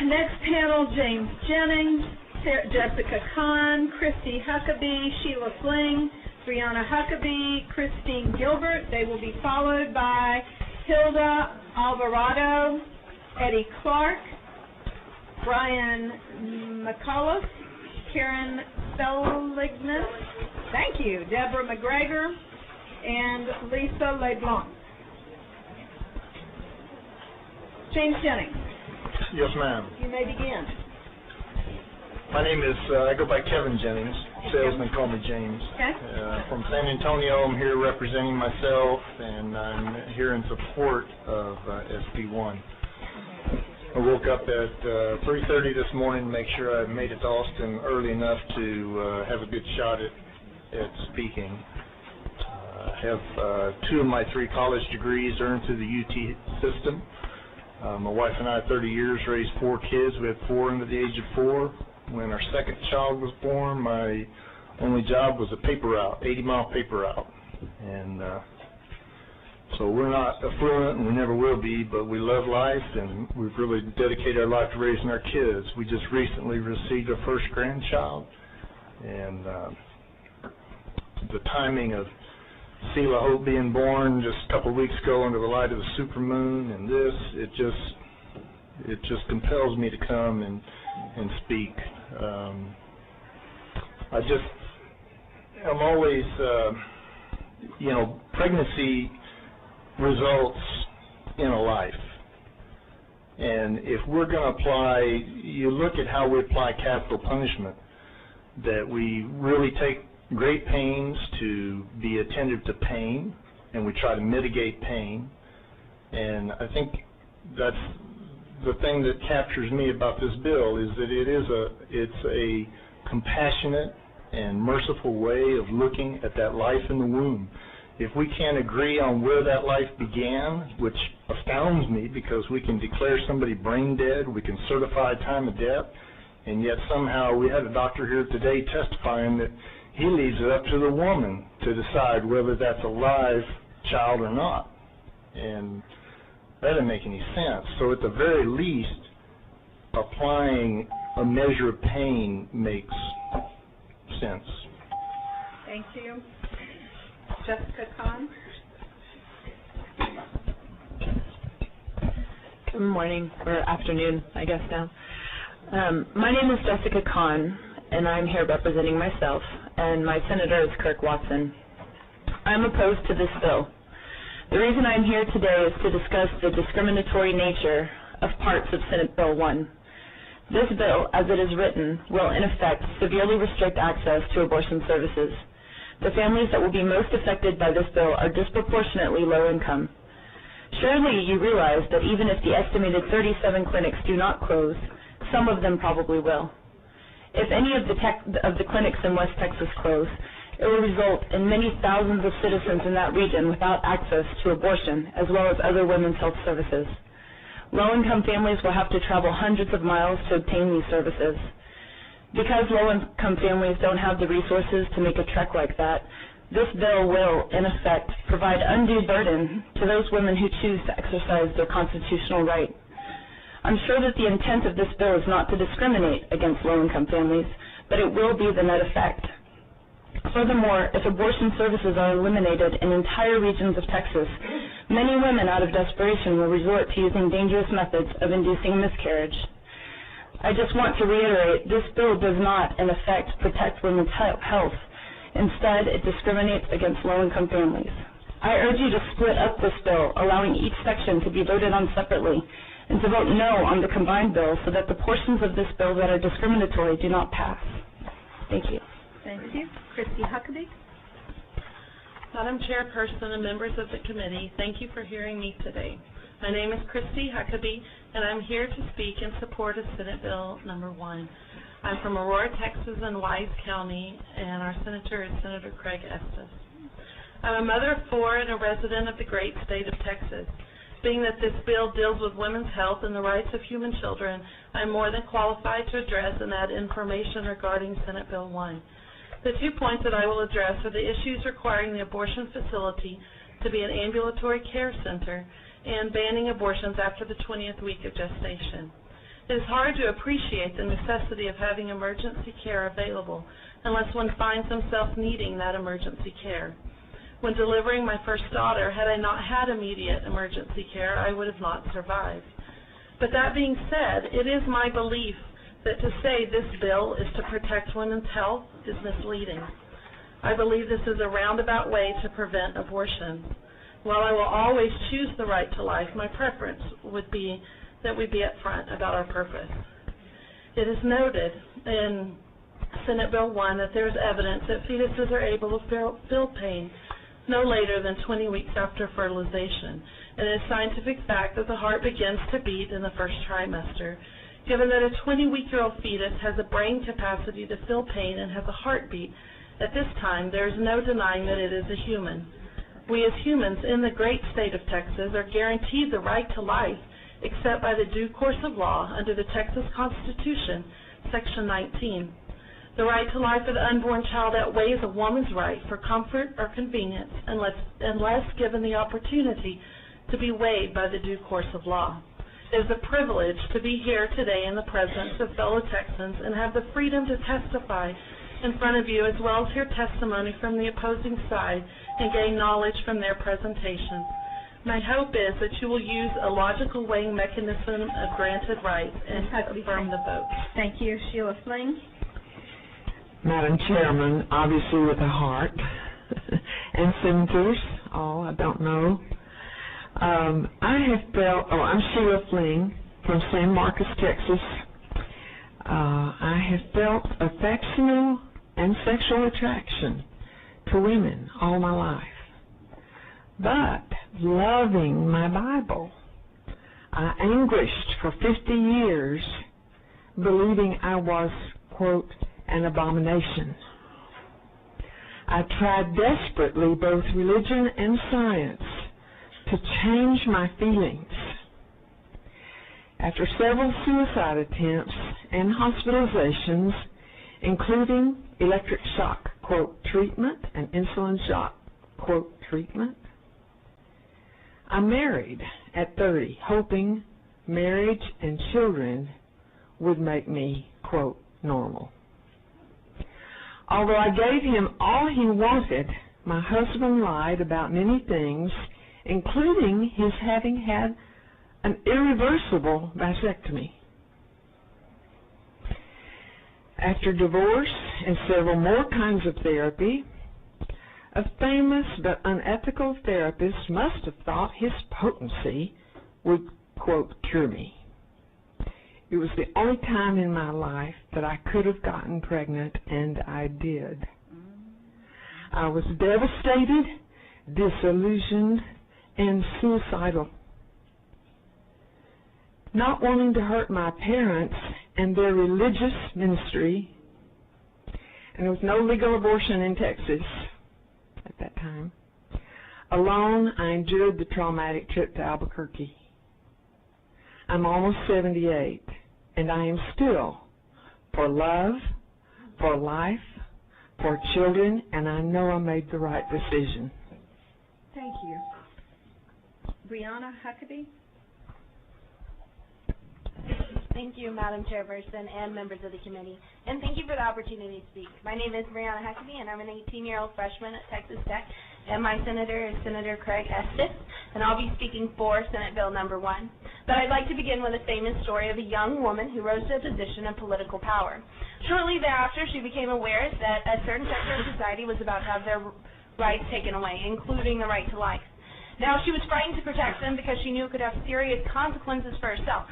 Next panel, James Jennings, Jessica Kahn, Christy Huckabee, Sheila Fling, Brianna Huckabee, Christine Gilbert. They will be followed by Hilda Alvarado, Eddie Clark, Brian McCullough, Karen Seligman, thank you, Deborah McGregor, and Lisa LeBlanc. James Jennings. Yes, ma'am. You may begin. My name is, I go by Kevin Jennings. Salesmen call me James. Okay. From San Antonio, I'm here representing myself, and I'm here in support of SB1. I woke up at 3:30 this morning to make sure I made it to Austin early enough to have a good shot at speaking. I have 2 of my 3 college degrees earned through the UT system. My wife and I, 30 years, raised 4 kids. We had 4 under the age of 4. When our second child was born, my only job was a paper route, 80-mile paper route. And so we're not affluent, and we never will be, but we love life, and we've really dedicated our life to raising our kids. We just recently received our first grandchild, and the timing of Selah Hope being born just a couple of weeks ago under the light of the supermoon, and it just compels me to come and speak. I'm always, pregnancy results in a life. And if we're going to apply, you look at how we apply capital punishment, that we really take great pains to be attentive to pain, and we try to mitigate pain. And I think that's the thing that captures me about this bill, is that it's a compassionate and merciful way of looking at that life in the womb. If we can't agree on where that life began, which astounds me because we can declare somebody brain dead, we can certify time of death, and yet somehow we had a doctor here today testifying that he leaves it up to the woman to decide whether that's a live child or not. And that doesn't make any sense. So at the very least, applying a measure of pain makes sense. Thank you. Jessica Kahn. Good morning, or afternoon, I guess now. My name is Jessica Kahn, and I'm here representing myself, and my senator is Kirk Watson. I'm opposed to this bill. The reason I'm here today is to discuss the discriminatory nature of parts of Senate Bill 1. This bill, as it is written, will in effect severely restrict access to abortion services. The families that will be most affected by this bill are disproportionately low income. Surely you realize that even if the estimated 37 clinics do not close, some of them probably will. If any of the clinics in West Texas close, it will result in many thousands of citizens in that region without access to abortion, as well as other women's health services. Low-income families will have to travel hundreds of miles to obtain these services. Because low-income families don't have the resources to make a trek like that, this bill will, in effect, provide undue burden to those women who choose to exercise their constitutional right. I'm sure that the intent of this bill is not to discriminate against low-income families, but it will be the net effect. Furthermore, if abortion services are eliminated in entire regions of Texas, many women out of desperation will resort to using dangerous methods of inducing miscarriage. I just want to reiterate, this bill does not, in effect, protect women's health. Instead, it discriminates against low-income families. I urge you to split up this bill, allowing each section to be voted on separately, and to vote no on the combined bill so that the portions of this bill that are discriminatory do not pass. Thank you. Thank you. Christy Huckabee. Madam Chairperson and members of the committee, thank you for hearing me today. My name is Christy Huckabee, and I'm here to speak in support of Senate Bill number 1. I'm from Aurora, Texas, and Wise County, and our senator is Senator Craig Estes. I'm a mother of 4 and a resident of the great state of Texas. Being that this bill deals with women's health and the rights of human children, I'm more than qualified to address and add information regarding Senate Bill 1. The 2 points that I will address are the issues requiring the abortion facility to be an ambulatory care center and banning abortions after the 20th week of gestation. It is hard to appreciate the necessity of having emergency care available unless one finds himself needing that emergency care. When delivering my first daughter, had I not had immediate emergency care, I would have not survived. But that being said, it is my belief that to say this bill is to protect women's health is misleading. I believe this is a roundabout way to prevent abortion. While I will always choose the right to life, my preference would be that we be upfront about our purpose. It is noted in Senate Bill 1 that there is evidence that fetuses are able to feel pain no later than 20 weeks after fertilization, and it is scientific fact that the heart begins to beat in the first trimester. Given that a 20-week-old fetus has a brain capacity to feel pain and has a heartbeat, at this time there is no denying that it is a human. We as humans in the great state of Texas are guaranteed the right to life except by the due course of law under the Texas Constitution, Section 19. The right to life of the unborn child outweighs a woman's right for comfort or convenience unless given the opportunity to be weighed by the due course of law. It is a privilege to be here today in the presence of fellow Texans and have the freedom to testify in front of you as well as hear testimony from the opposing side and gain knowledge from their presentations. My hope is that you will use a logical weighing mechanism of granted rights and affirm the vote. Thank you. Sheila Fling. Madam Chairman, obviously with a heart, and senators, I don't know. I'm Sheila Fling from San Marcos, Texas. I have felt affectional and sexual attraction to women all my life. But loving my Bible, I anguished for 50 years believing I was, quote, an abomination. I tried desperately both religion and science to change my feelings. After several suicide attempts and hospitalizations, including electric shock, quote, treatment and insulin shock, quote, treatment, I married at 30, hoping marriage and children would make me, quote, normal. Although I gave him all he wanted, my husband lied about many things, including his having had an irreversible vasectomy. After divorce and several more kinds of therapy, a famous but unethical therapist must have thought his potency would, quote, cure me. It was the only time in my life that I could have gotten pregnant, and I did. I was devastated, disillusioned, and suicidal. Not wanting to hurt my parents and their religious ministry, and there was no legal abortion in Texas at that time, alone I endured the traumatic trip to Albuquerque. I'm almost 78, and I am still for love, for life, for children, and I know I made the right decision. Thank you. Brianna Huckabee. Thank you, Madam Chairperson and members of the committee, and thank you for the opportunity to speak. My name is Brianna Huckabee, and I'm an 18-year-old freshman at Texas Tech, and my senator is Senator Craig Estes, and I'll be speaking for Senate Bill number 1. But I'd like to begin with a famous story of a young woman who rose to a position of political power. Shortly thereafter, she became aware that a certain sector of society was about to have their rights taken away, including the right to life. Now, she was frightened to protect them because she knew it could have serious consequences for herself.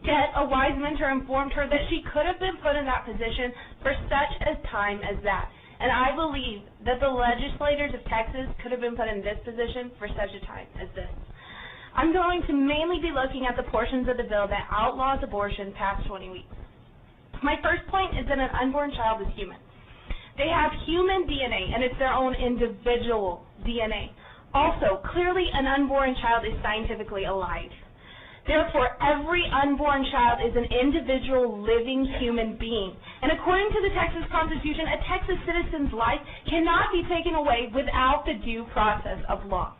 Yet, a wise mentor informed her that she could have been put in that position for such a time as that. And I believe that the legislators of Texas could have been put in this position for such a time as this. I'm going to mainly be looking at the portions of the bill that outlaws abortion past 20 weeks. My first point is that an unborn child is human. They have human DNA, and it's their own individual DNA. Also, clearly an unborn child is scientifically alive. Therefore, every unborn child is an individual living human being. And according to the Texas Constitution, a Texas citizen's life cannot be taken away without the due process of law.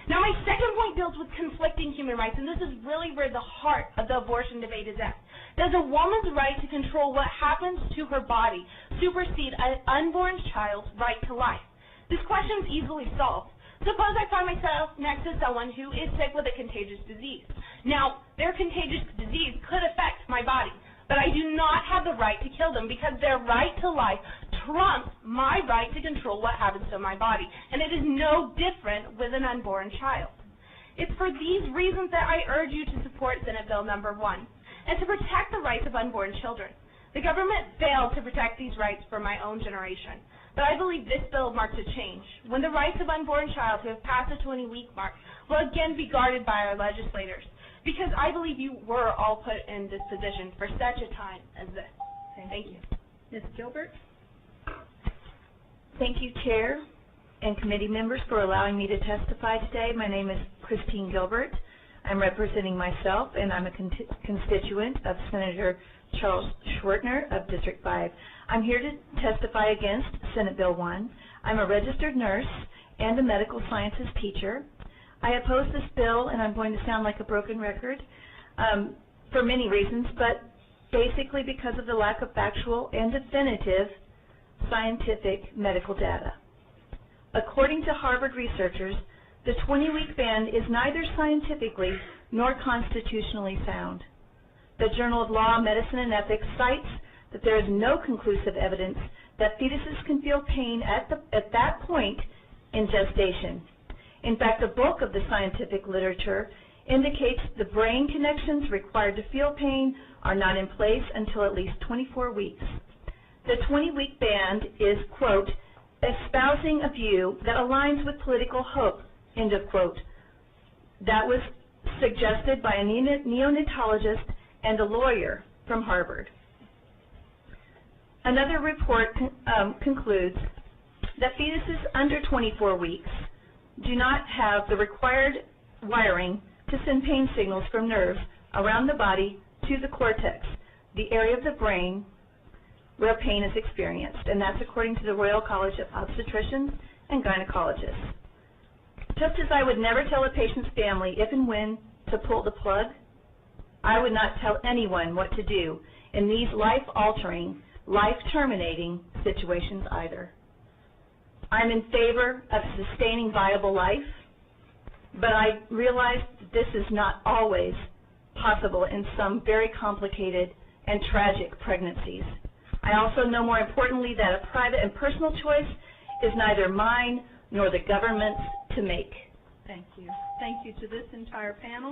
Now, my second point deals with conflicting human rights, and this is really where the heart of the abortion debate is at. Does a woman's right to control what happens to her body supersede an unborn child's right to life? This question is easily solved. Suppose I find myself next to someone who is sick with a contagious disease. Now, their contagious disease could affect my body, but I do not have the right to kill them because their right to life trumps my right to control what happens to my body, and it is no different with an unborn child. It's for these reasons that I urge you to support Senate Bill number 1, and to protect the rights of unborn children. The government failed to protect these rights for my own generation, but I believe this bill marks a change, when the rights of unborn child who have passed the 20-week mark will again be guarded by our legislators, because I believe you were all put in this position for such a time as this. Thank you. Ms. Gilbert? Thank you, Chair and committee members, for allowing me to testify today. My name is Christine Gilbert. I'm representing myself, and I'm a constituent of Senator Charles Schwertner of District 5. I'm here to testify against Senate Bill 1. I'm a registered nurse and a medical sciences teacher. I oppose this bill, and I'm going to sound like a broken record, for many reasons, but basically because of the lack of factual and definitive scientific medical data. According to Harvard researchers, the 20-week ban is neither scientifically nor constitutionally sound. The Journal of Law, Medicine, and Ethics cites that there is no conclusive evidence that fetuses can feel pain at that point in gestation. In fact, the bulk of the scientific literature indicates the brain connections required to feel pain are not in place until at least 24 weeks. The 20-week ban is, quote, espousing a view that aligns with political hope, end of quote. That was suggested by a neonatologist and a lawyer from Harvard. Another report concludes that fetuses under 24 weeks do not have the required wiring to send pain signals from nerves around the body to the cortex, the area of the brain where pain is experienced, and that's according to the Royal College of Obstetricians and Gynecologists. Just as I would never tell a patient's family if and when to pull the plug, I would not tell anyone what to do in these life-altering, life-terminating situations either. I'm in favor of sustaining viable life, but I realize that this is not always possible in some very complicated and tragic pregnancies. I also know, more importantly, that a private and personal choice is neither mine nor the government's to make. Thank you. Thank you to this entire panel.